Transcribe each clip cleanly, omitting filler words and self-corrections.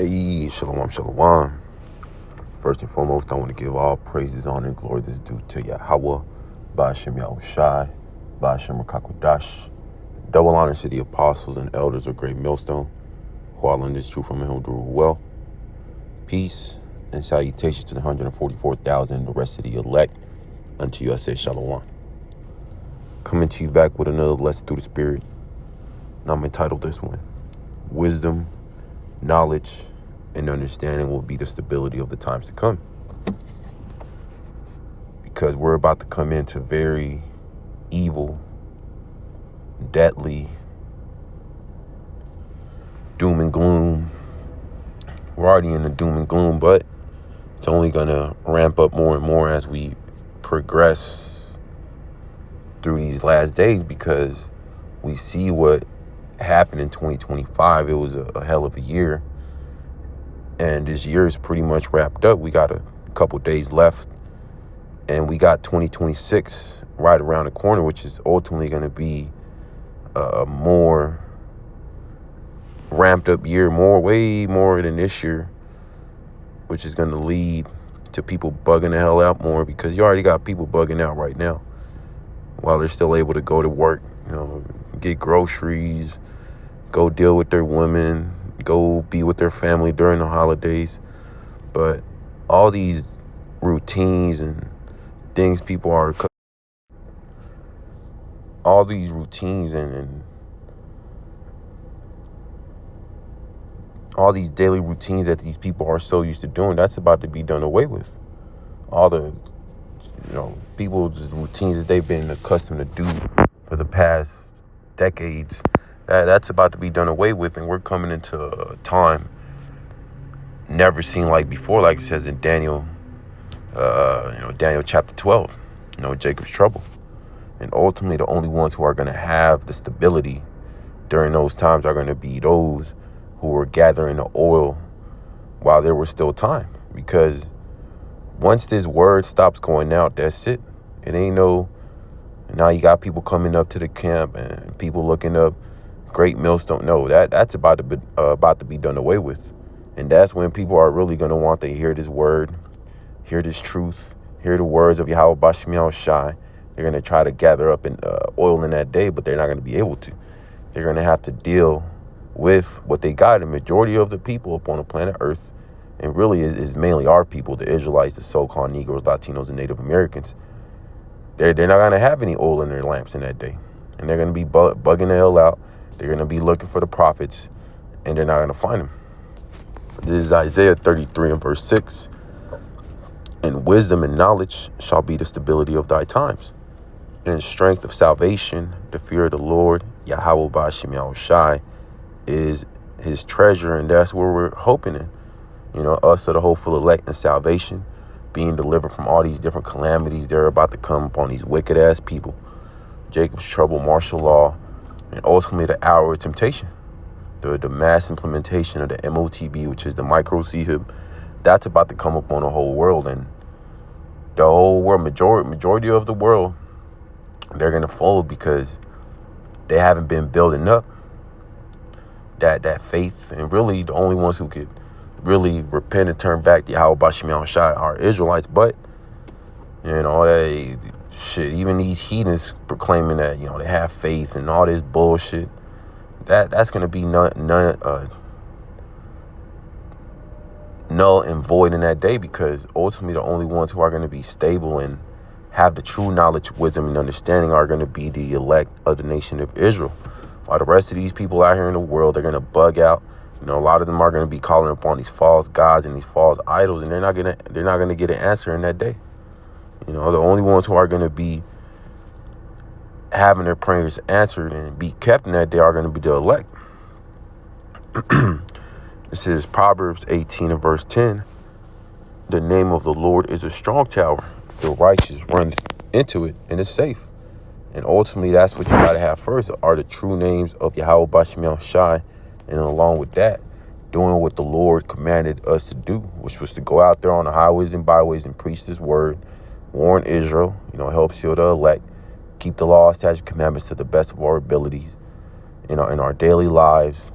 Hey, shalom, shalom. First and foremost, I want to give all praises, honor, and glory that's due to Yahweh, Ba'ashem Yahushai, Ba'ashem Rakakwadash. Double honor to the apostles and elders of Great Millstone, who all learned this truth from whom do well. Peace and salutations to the 144,000 and the rest of the elect. Unto you I say shalom. Coming to you back with another lesson through the Spirit. And I'm entitled this one, Wisdom, Knowledge, and understanding will be the stability of the times to come. Because we're about to come into very evil, deadly, doom and gloom. We're already in the doom and gloom, but it's only going to ramp up more and more as we progress through these last days, because we see what happened in 2025. It was a hell of a year. And this year is pretty much wrapped up. We got a couple days left. And we got 2026 right around the corner, which is ultimately going to be a more ramped up year, way more than this year, which is going to lead to people bugging the hell out more, because you already got people bugging out right now while they're still able to go to work, get groceries, go deal with their women, go be with their family during the holidays. But all these routines and things people are, all these routines and all these daily routines that these people are so used to doing, that's about to be done away with. All the, people's routines that they've been accustomed to do for the past decades, that's about to be done away with. And we're coming into a time never seen like before, like it says in Daniel, Daniel chapter 12, Jacob's trouble. And ultimately, the only ones who are going to have the stability during those times are going to be those who were gathering the oil while there was still time. Because once this word stops going out, that's it. It ain't no, now you got people coming up to the camp and people looking up Great Millstone. No, that's about to be done away with. And that's when people are really going to want to hear this word, hear this truth, hear the words of Yahweh Ba'ashem Yahushai. They're going to try to gather up oil in that day, but they're not going to be able to. They're going to have to deal with what they got. The majority of the people upon the planet Earth, and really is mainly our people, the Israelites, the so-called Negroes, Latinos, and Native Americans. They're not going to have any oil in their lamps in that day. And they're going to be bugging the hell out. They're going to be looking for the prophets, and they're not going to find them. This is Isaiah 33 and verse 6. And wisdom and knowledge shall be the stability of thy times. And strength of salvation, the fear of the Lord, Yahweh Ba'ashem Yahushai, is his treasure. And that's where we're hoping in. Us are the hopeful elect in salvation, being delivered from all these different calamities they're about to come upon these wicked ass people. Jacob's trouble, martial law, and ultimately the hour of temptation. The mass implementation of the MOTB, which is the micro-CHIP, that's about to come upon the whole world. And the whole world, majority of the world, they're going to fold because they haven't been building up that faith. And really, the only ones who could really repent and turn back to Yahweh Ba'ashem Yahushai are Israelites. But, even these heathens proclaiming that, they have faith and all this bullshit, that's going to be null and void in that day, because ultimately the only ones who are going to be stable and have the true knowledge, wisdom, and understanding are going to be the elect of the nation of Israel. While the rest of these people out here in the world, they're going to bug out. A lot of them are going to be calling upon these false gods and these false idols, and they're not going to get an answer in that day. The only ones who are going to be having their prayers answered and be kept in that day are going to be the elect. This is Proverbs 18 and verse 10. The name of the Lord is a strong tower. The righteous run into it and is safe. And ultimately, that's what you got to have first, are the true names of Yahweh Ba'ashem Yahushai. And along with that, doing what the Lord commanded us to do, which was to go out there on the highways and byways and preach this word, warn Israel, help seal the elect, keep the law, statutes, commandments to the best of our abilities, in our daily lives,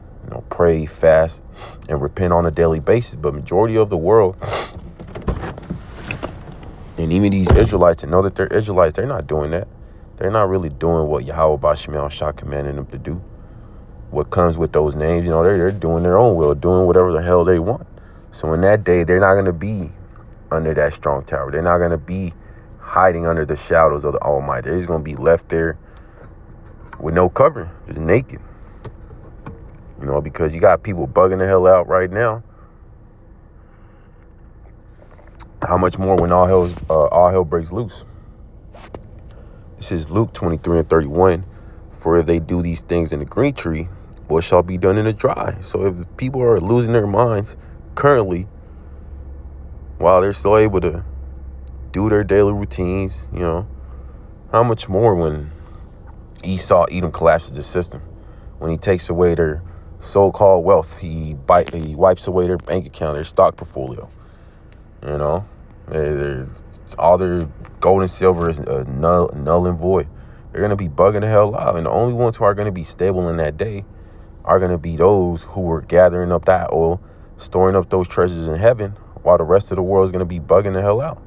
pray, fast, and repent on a daily basis. But majority of the world, and even these Israelites, to know that they're Israelites, they're not doing that. They're not really doing what Yahweh Bashim Shah commanded them to do. What comes with those names, they're doing their own will, doing whatever the hell they want. So in that day, they're not going to be under that strong tower. They're not going to be hiding under the shadows of the Almighty. They're just going to be left there with no covering, just naked. Because you got people bugging the hell out right now. How much more when all hell breaks loose? This is Luke 23:31. For if they do these things in the green tree, what shall be done in the dry? So if people are losing their minds currently, while they're still able to do their daily routines, how much more when Esau Edom collapses the system, when he takes away their so-called wealth, he wipes away their bank account, their stock portfolio. All their gold and silver is null and void. They're going to be bugging the hell out. And the only ones who are going to be stable in that day are going to be those who are gathering up that oil, storing up those treasures in heaven, while the rest of the world is going to be bugging the hell out.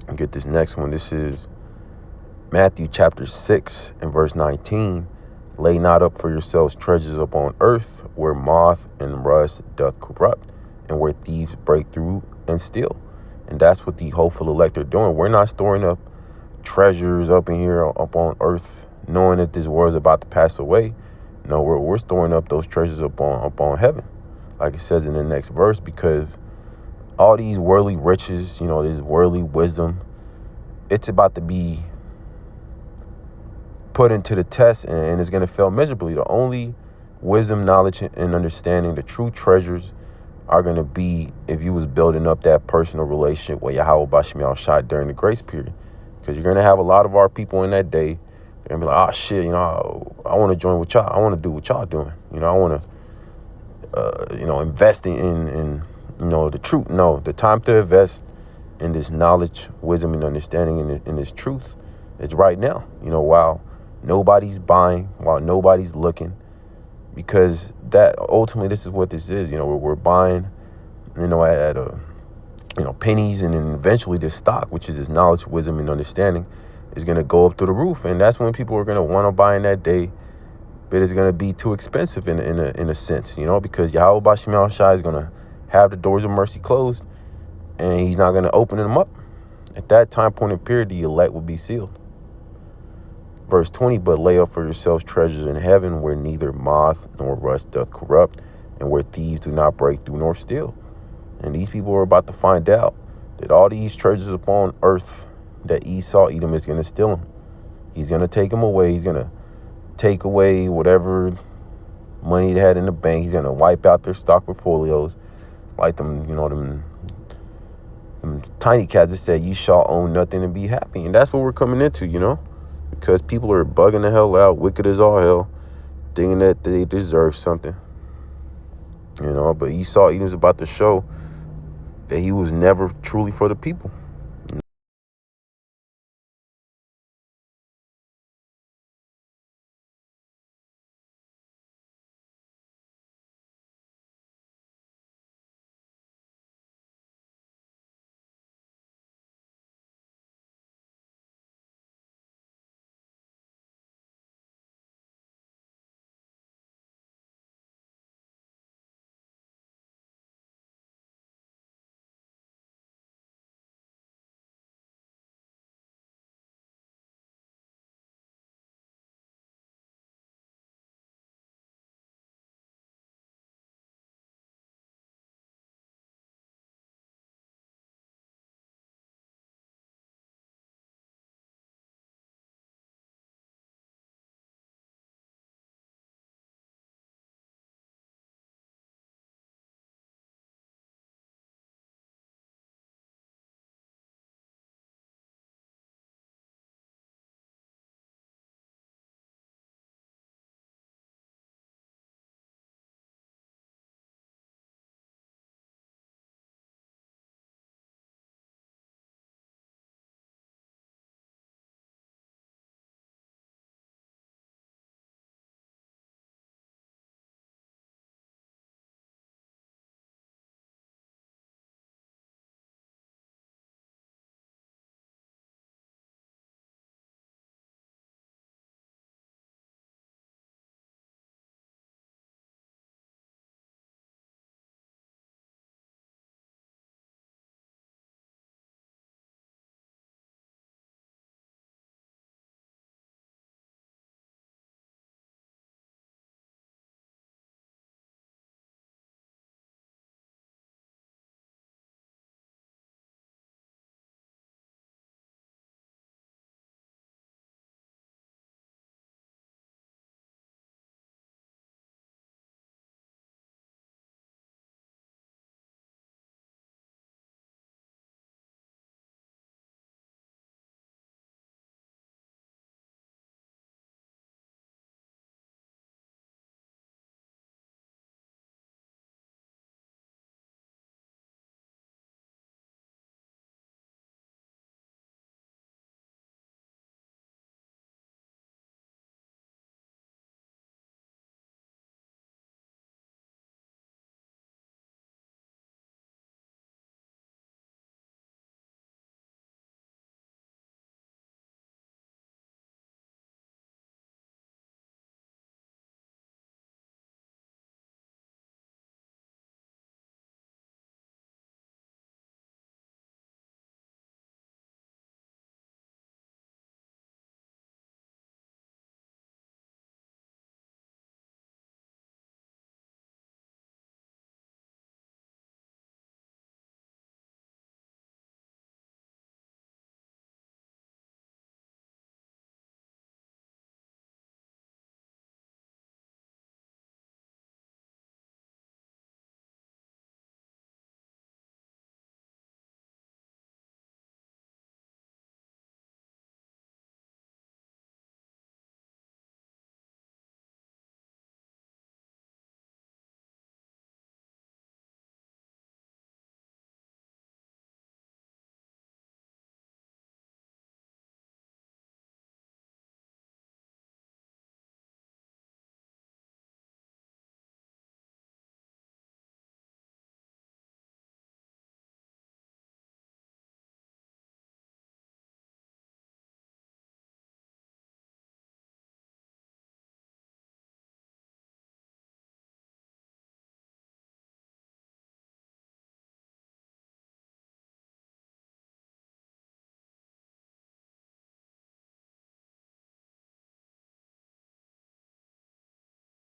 And get this next one. This is Matthew chapter 6 and verse 19. Lay not up for yourselves treasures upon earth, where moth and rust doth corrupt, and where thieves break through and steal. And that's what the hopeful elect are doing. We're not storing up treasures up in here, up on earth, knowing that this world is about to pass away. No, we're storing up those treasures up on heaven, like it says in the next verse, because all these worldly riches, this worldly wisdom, it's about to be put into the test, and it's going to fail miserably. The only wisdom, knowledge, and understanding, the true treasures, are going to be if you was building up that personal relationship with Yahweh Bashim Shah during the grace period. Because you're going to have a lot of our people in that day. They're going to be like, oh, shit, I want to join with y'all. I want to do what y'all doing. I want to, invest in the truth. No, the time to invest in this knowledge, wisdom, and understanding in this truth is right now. While nobody's buying, while nobody's looking. Because that ultimately, this is what this is. We're buying, at pennies, and then eventually this stock, which is this knowledge, wisdom, and understanding, is going to go up through the roof. And that's when people are going to want to buy in that day, but it's going to be too expensive in a sense, because Yahweh Bashim Shai is going to have the doors of mercy closed, and he's not going to open them up. At that time point in period, the elect will be sealed. Verse 20, but lay up for yourselves treasures in heaven, where neither moth nor rust doth corrupt, and where thieves do not break through nor steal. And these people are about to find out that all these treasures upon earth, that Esau Edom is going to steal them. He's going to take them away. He's going to take away whatever money they had in the bank. He's going to wipe out their stock portfolios, like them tiny cats that said, you shall own nothing and be happy. And that's what we're coming into, because people are bugging the hell out, wicked as all hell, thinking that they deserve something. But Esau Edom's about to show that he was never truly for the people.